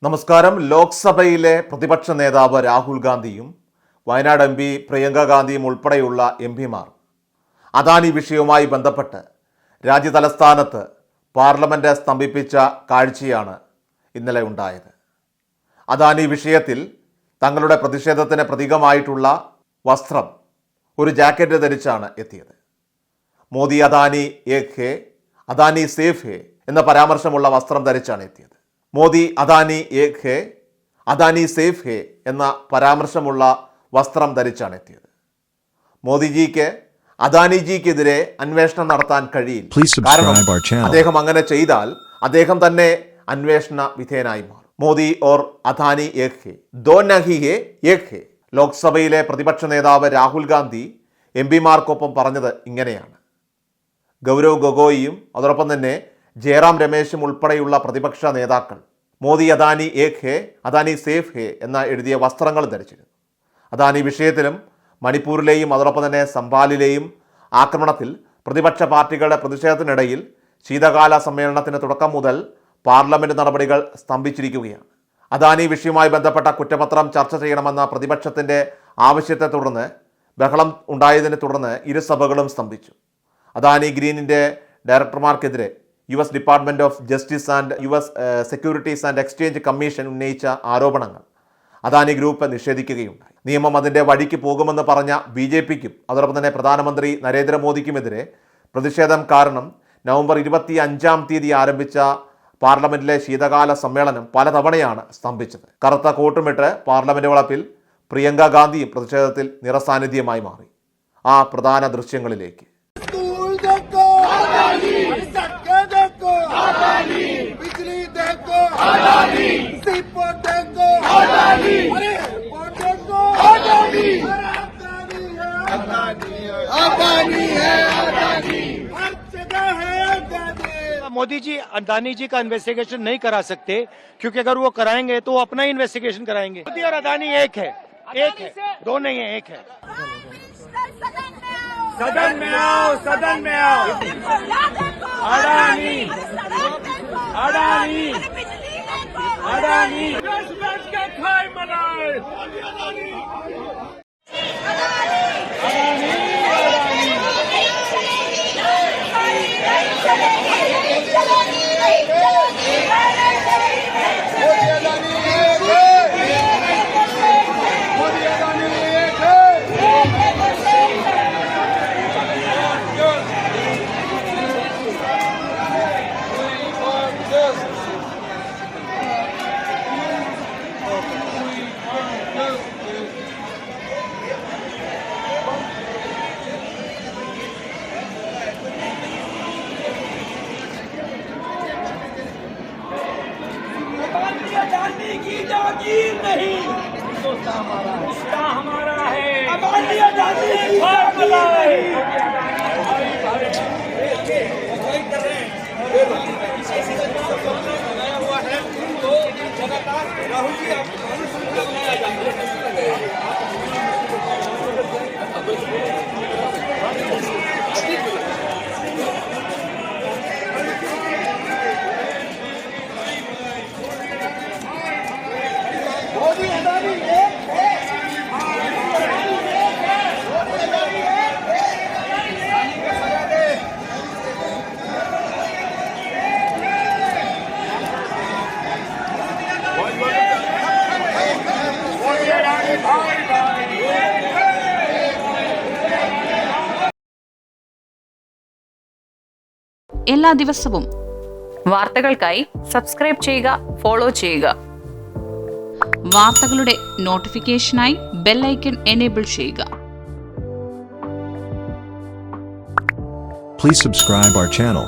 നമസ്കാരം. ലോക്സഭയിലെ പ്രതിപക്ഷ നേതാവ് രാഹുൽ ഗാന്ധിയും വയനാട് MP പ്രിയങ്ക ഗാന്ധിയും ഉൾപ്പെടെയുള്ള MP-മാർ അദാനി വിഷയവുമായി ബന്ധപ്പെട്ട് രാജ്യതലസ്ഥാനത്ത് പാർലമെന്റ് സ്തംഭിപ്പിച്ച കാഴ്ചയാണ് ഇന്നലെ ഉണ്ടായത്. അദാനി വിഷയത്തിൽ തങ്ങളുടെ പ്രതിഷേധത്തിന് പ്രതീകമായിട്ടുള്ള വസ്ത്രം, ഒരു ജാക്കറ്റ് ധരിച്ചാണ് എത്തിയത്. മോദി അദാനി ഏക് ഹേ, അദാനി സേഫ് ഹേ എന്ന പരാമർശമുള്ള വസ്ത്രം ധരിച്ചാണ് എത്തിയത്. മോദി അദാനി ഏക് ഹേ, അദാനി സേഫ് ഹേ എന്ന പരാമർശമുള്ള വസ്ത്രം ധരിച്ചാണ് എത്തിയത്. മോദിജിക്ക് അദാനിജിക്കെതിരെ അന്വേഷണം നടത്താൻ കഴിയില്ല. കാരണം അദ്ദേഹം അങ്ങനെ ചെയ്താൽ അദ്ദേഹം തന്നെ അന്വേഷണ വിധേയനായി മാറും. മോദി ഓർ അദാനി ഏക് ഹേ, ദോ നഹി ഹേ ഏക് ഹേ. ലോക്സഭയിലെ പ്രതിപക്ഷ നേതാവ് രാഹുൽ ഗാന്ധി MP-മാർക്കൊപ്പം പറഞ്ഞത് ഇങ്ങനെയാണ്. ഗൗരവ് ഗൊഗോയിയും അതോടൊപ്പം തന്നെ ജയറാം രമേശും ഉൾപ്പെടെയുള്ള പ്രതിപക്ഷ നേതാക്കൾ മോദി അദാനി ഏക് ഹേ, അദാനി സേഫ് ഹേ എന്ന എഴുതിയ വസ്ത്രങ്ങൾ ധരിച്ചിരുന്നു. അദാനി വിഷയത്തിലും മണിപ്പൂരിലെയും അതോടൊപ്പം തന്നെ സംഭാലിലെയും ആക്രമണത്തിൽ പ്രതിപക്ഷ പാർട്ടികളുടെ പ്രതിഷേധത്തിനിടയിൽ ശീതകാല സമ്മേളനത്തിന് തുടക്കം മുതൽ പാർലമെന്റ് നടപടികൾ സ്തംഭിച്ചിരിക്കുകയാണ്. അദാനി വിഷയവുമായി ബന്ധപ്പെട്ട കുറ്റപത്രം ചർച്ച ചെയ്യണമെന്ന പ്രതിപക്ഷത്തിൻ്റെ ആവശ്യത്തെ തുടർന്ന് ബഹളം ഉണ്ടായതിനെ തുടർന്ന് ഇരുസഭകളും സ്തംഭിച്ചു. അദാനി ഗ്രീനിൻ്റെ ഡയറക്ടർമാർക്കെതിരെ US department of justice and US securities and exchange commission ഉന്നയിച്ച ആരോപണങ്ങൾ അദാനി ഗ്രൂപ്പ് നിഷേധിക്കുകയുണ്ടായി. നിയമം അതിൻ്റെ വഴിക്ക് പോകുമെന്ന് പറഞ്ഞ BJPക്കും അതോടൊപ്പം തന്നെ പ്രധാനമന്ത്രി നരേന്ദ്രമോദിക്കുമെതിരെ പ്രതിഷേധം കാരണം നവംബർ 25 ആരംഭിച്ച പാർലമെൻറ്റിലെ ശീതകാല സമ്മേളനം പലതവണയാണ് സ്തംഭിച്ചത്. കറുത്ത കോട്ടുമിട്ട് പാർലമെൻറ്റ് വളപ്പിൽ പ്രിയങ്ക ഗാന്ധിയും പ്രതിഷേധത്തിൽ നിറസാന്നിധ്യമായി മാറി. ആ പ്രധാന ദൃശ്യങ്ങളിലേക്ക്. मोदी जी अदानी जी का इन्वेस्टिगेशन नहीं करा सकते, क्योंकि अगर वो कराएंगे तो वो अपना ही इन्वेस्टिगेशन कराएंगे. मोदी और अदानी एक है, दो नहीं है, एक है. सदन में आओ, सदन में आओ. अडानी अडानी अडानी के खाए मनाए. की जागीर नहीं, हमारा है. अदानी अदानी की जागीर नहीं. राहुल जी എല്ലാ ദിവസവും വാർത്തകൾക്കായി സബ്സ്ക്രൈബ് ചെയ്യുക, ഫോളോ ചെയ്യുക. വാർത്തകളുടെ നോട്ടിഫിക്കേഷനായി ബെൽ ഐക്കൺ എനേബിൾ ചെയ്യുക. Please subscribe our channel.